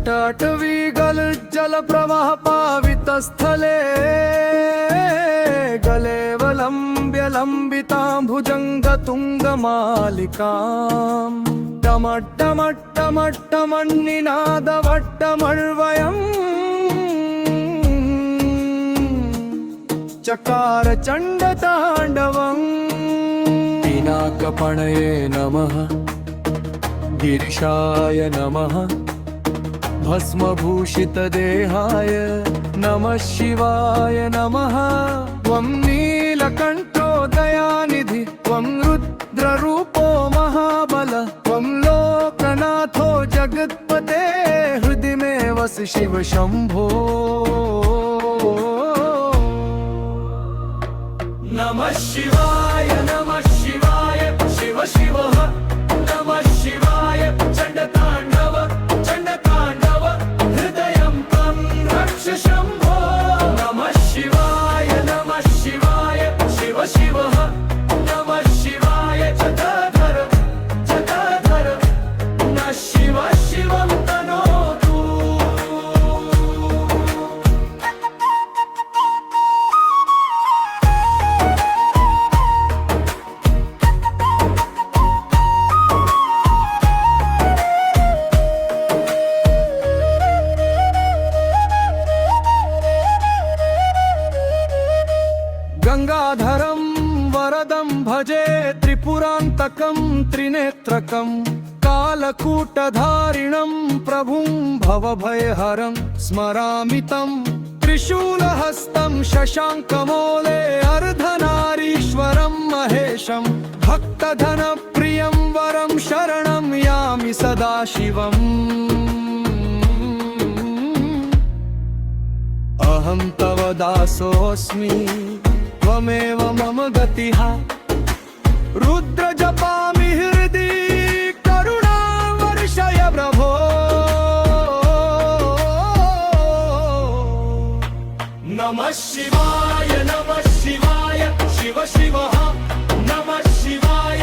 जटाटवी जल प्रवाह पावित स्थले गले वलंब्य लंबितां भुजंग तुंग मालिकां टमट्टमट्टमट्टमन्निनाद वट्टमर्वयम् चकार चंड तांडवम् पिनाकपणये नमः गिरिशाय नमः भस्मभूषित देहाय नमः शिवाय नमः त्वं नीलकण्ठो दयानिधि त्वं रुद्ररूपो महाबल त्वं लोकनाथो जगत्पते हृदि मे वस शिव शंभो नमः शिवाय शिव शिव नमः शिवाय चण्डताण्डव हृदयं त्वं रक्ष शम्भो नमः शिवाय शिव शिव नमः शिवाय जटाधर न शिव शिवं तनोतु गंगाधरं वरदं भजे त्रिपुरान्तकं त्रिनेत्रकं कालकूटधारिणं प्रभुं भवभयहरं स्मरामि तं त्रिशूलहस्तं शशाङ्कमौले अर्धनारीश्वरं महेशं भक्तधनप्रियं वरं शरणं यामि सदाशिवम् अहं तव दासोऽस्मि त्वमेव मम गतिः रुद्र जपामि हृदि करुणां वर्षय प्रभो नमः शिवाय शिव शिव नमः शिवाय